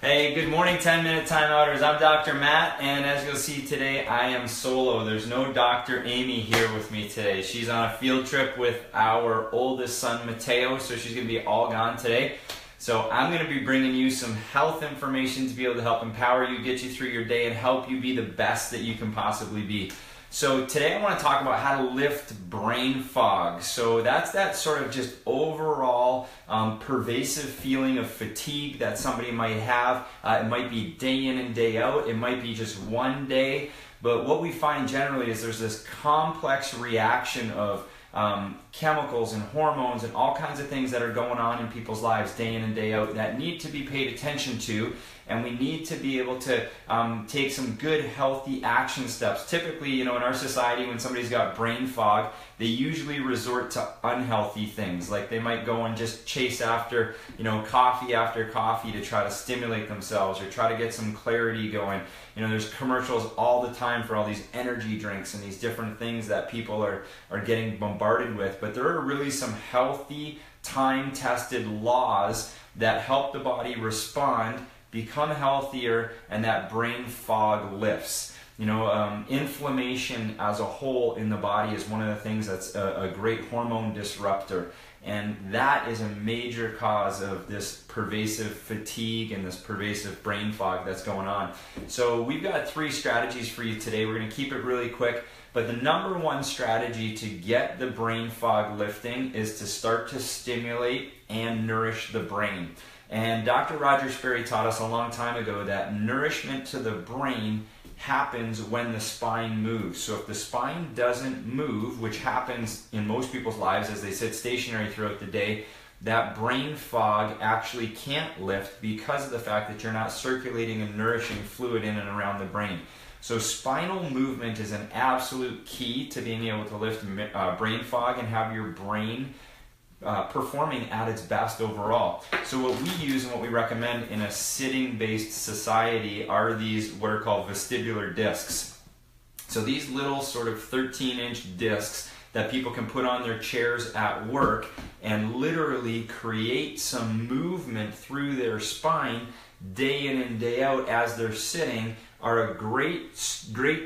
Hey, good morning 10-minute timeouters. I'm Dr. Matt, and as you'll see today, I am solo. There's no Dr. Amy here with me today. She's on a field trip with our oldest son, Mateo, so she's going to be all gone today. So I'm going to be bringing you some health information to be able to help empower you, get you through your day, and help you be the best that you can possibly be. So today I want to talk about how to lift brain fog. So that's that sort of just overall pervasive feeling of fatigue that somebody might have. It might be day in and day out. It might be just one day. But what we find generally is there's this complex reaction of chemicals and hormones and all kinds of things that are going on in people's lives day in and day out that need to be paid attention to, and we need to be able to take some good healthy action steps. Typically, in our society, when somebody's got brain fog, they usually resort to unhealthy things. Like they might go and just chase after coffee after coffee to try to stimulate themselves or try to get some clarity going. There's commercials all the time for all these energy drinks and these different things that people are getting bombarded with. But there are really some healthy, time-tested laws that help the body respond, become healthier, and that brain fog lifts. Inflammation as a whole in the body is one of the things that's a great hormone disruptor. And that is a major cause of this pervasive fatigue and this pervasive brain fog that's going on. So we've got 3 strategies for you today. We're going to keep it really quick. But the number one strategy to get the brain fog lifting is to start to stimulate and nourish the brain. And Dr. Roger Sperry taught us a long time ago that nourishment to the brain happens when the spine moves. So if the spine doesn't move, which happens in most people's lives as they sit stationary throughout the day, that brain fog actually can't lift because of the fact that you're not circulating and nourishing fluid in and around the brain. So spinal movement is an absolute key to being able to lift brain fog and have your brain performing at its best overall. So what we use and what we recommend in a sitting-based society are these what are called vestibular discs. So these little sort of 13-inch discs that people can put on their chairs at work and literally create some movement through their spine day in and day out as they're sitting are a great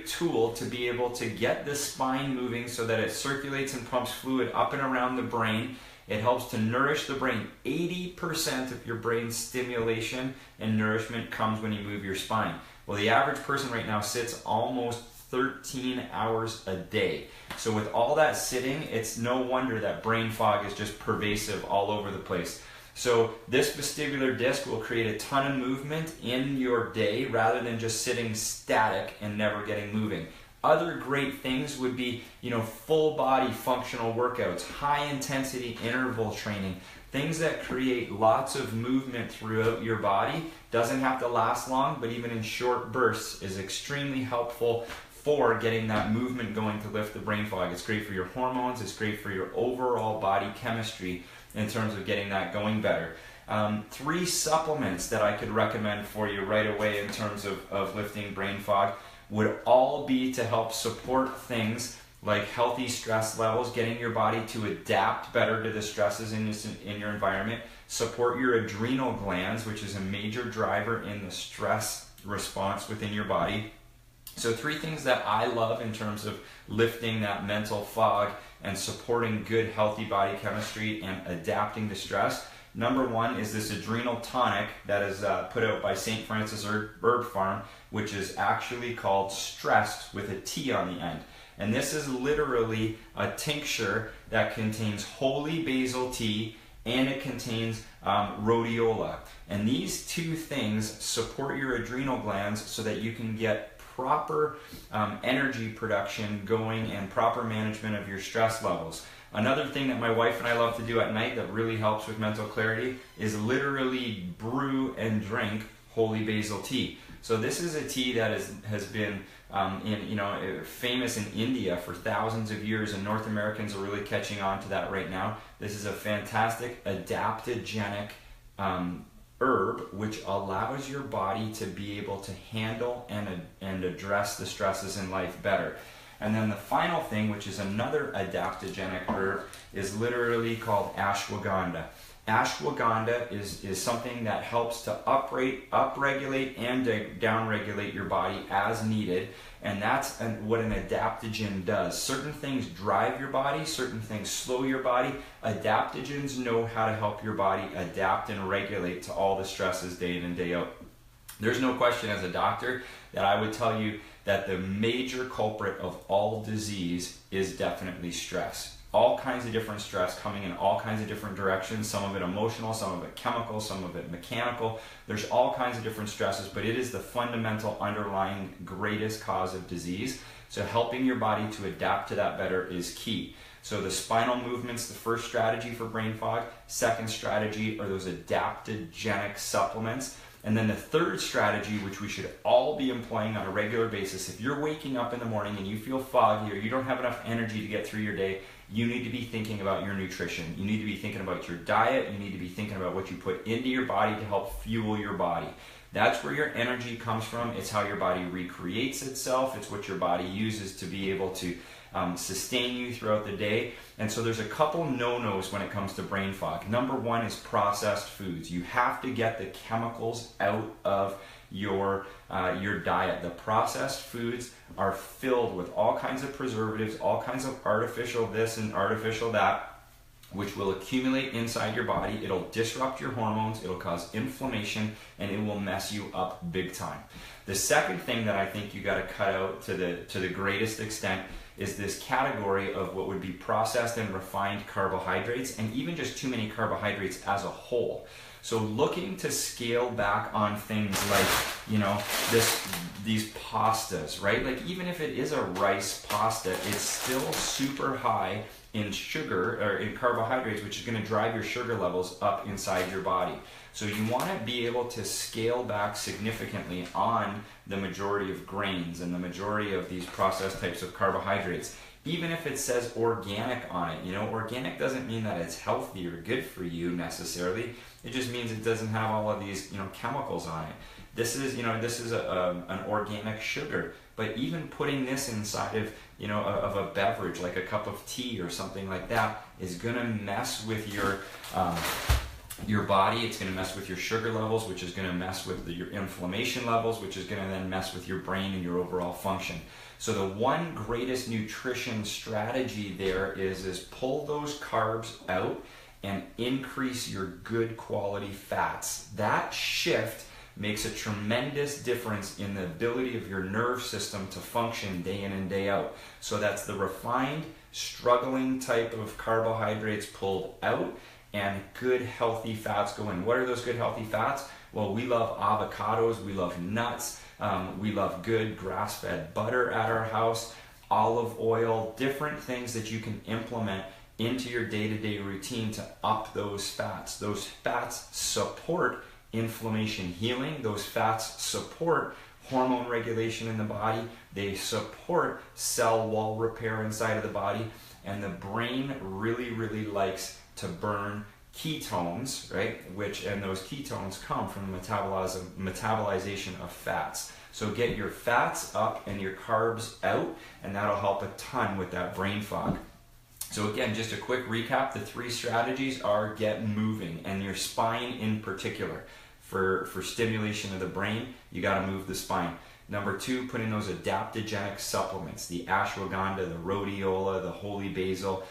tool to be able to get the spine moving so that it circulates and pumps fluid up and around the brain. It helps to nourish the brain. 80% of your brain's stimulation and nourishment comes when you move your spine. Well, the average person right now sits almost 13 hours a day. So with all that sitting, it's no wonder that brain fog is just pervasive all over the place. So this vestibular disc will create a ton of movement in your day rather than just sitting static and never getting moving. Other great things would be, full body functional workouts, high intensity interval training, things that create lots of movement throughout your body. Doesn't have to last long, but even in short bursts is extremely helpful for getting that movement going to lift the brain fog. It's great for your hormones, it's great for your overall body chemistry in terms of getting that going better. 3 supplements that I could recommend for you right away in terms of lifting brain fog would all be to help support things like healthy stress levels, getting your body to adapt better to the stresses in your environment, support your adrenal glands, which is a major driver in the stress response within your body. So 3 things that I love in terms of lifting that mental fog and supporting good healthy body chemistry and adapting to stress. Number 1 is this adrenal tonic that is put out by St. Francis Herb Farm, which is actually called Stressed with a T on the end. And this is literally a tincture that contains holy basil tea and it contains rhodiola. And these 2 things support your adrenal glands so that you can get proper energy production going and proper management of your stress levels. Another thing that my wife and I love to do at night that really helps with mental clarity is literally brew and drink holy basil tea. So this is a tea that has been famous in India for thousands of years, and North Americans are really catching on to that right now. This is a fantastic adaptogenic herb which allows your body to be able to handle and address the stresses in life better. And then the final thing, which is another adaptogenic herb, is literally called ashwagandha. Ashwagandha is something that helps to upregulate and downregulate your body as needed, and that's what an adaptogen does. Certain things drive your body, certain things slow your body. Adaptogens know how to help your body adapt and regulate to all the stresses day in and day out. There's no question as a doctor that I would tell you that the major culprit of all disease is definitely stress. All kinds of different stress coming in all kinds of different directions, some of it emotional, some of it chemical, some of it mechanical. There's all kinds of different stresses, but it is the fundamental underlying greatest cause of disease. So helping your body to adapt to that better is key. So the spinal movements, the first strategy for brain fog. Second strategy are those adaptogenic supplements. And then the third strategy, which we should all be employing on a regular basis, if you're waking up in the morning and you feel foggy or you don't have enough energy to get through your day, you need to be thinking about your nutrition. You need to be thinking about your diet. You need to be thinking about what you put into your body to help fuel your body. That's where your energy comes from. It's how your body recreates itself. It's what your body uses to be able to sustain you throughout the day. And so there's a couple no-nos when it comes to brain fog. Number one is processed foods. You have to get the chemicals out of your diet. The processed foods are filled with all kinds of preservatives, all kinds of artificial this and artificial that, which will accumulate inside your body. It'll disrupt your hormones, it'll cause inflammation, and it will mess you up big time. The second thing that I think you got to cut out to the greatest extent is this category of what would be processed and refined carbohydrates, and even just too many carbohydrates as a whole. So looking to scale back on things like, you know, these pastas, right? Like even if it is a rice pasta, it's still super high in sugar or in carbohydrates, which is going to drive your sugar levels up inside your body. So you want to be able to scale back significantly on the majority of grains and the majority of these processed types of carbohydrates. Even if it says organic on it, you know, organic doesn't mean that it's healthy or good for you necessarily. It just means it doesn't have all of these, you know, chemicals on it. This is an organic sugar. But even putting this inside of, you know, of a beverage like a cup of tea or something like that is going to mess with your body. It's going to mess with your sugar levels, which is going to mess with your inflammation levels, which is going to then mess with your brain and your overall function. So the one greatest nutrition strategy there is pull those carbs out and increase your good quality fats. That shift makes a tremendous difference in the ability of your nerve system to function day in and day out. So that's the refined, struggling type of carbohydrates pulled out and good healthy fats go in. What are those good healthy fats? Well, we love avocados, we love nuts, we love good grass-fed butter at our house, olive oil, different things that you can implement into your day-to-day routine to up those fats. Those fats support inflammation healing. Those fats support hormone regulation in the body. They support cell wall repair inside of the body. And the brain really, really likes to burn ketones, right? And those ketones come from the metabolization of fats. So get your fats up and your carbs out, and that'll help a ton with that brain fog. So again, just a quick recap, the three strategies are get moving, and your spine in particular. For stimulation of the brain, you got to move the spine. Number two, put in those adaptogenic supplements, the ashwagandha, the rhodiola, the holy basil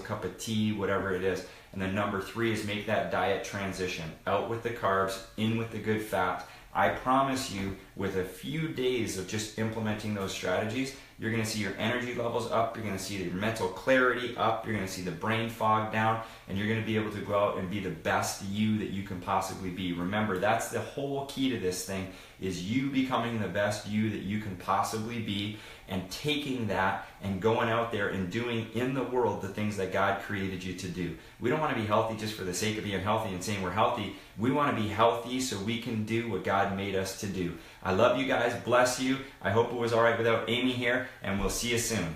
cup of tea, whatever it is. And then number three is make that diet transition. Out with the carbs, in with the good fat. I promise you, with a few days of just implementing those strategies, you're going to see your energy levels up, you're going to see your mental clarity up, you're going to see the brain fog down, and you're going to be able to go out and be the best you that you can possibly be. Remember, that's the whole key to this thing, is you becoming the best you that you can possibly be, and taking that and going out there and doing in the world the things that God created you to do. We don't want to be healthy just for the sake of being healthy and saying we're healthy. We want to be healthy so we can do what God made us to do. I love you guys. Bless you. I hope it was all right without Amy here, and we'll see you soon.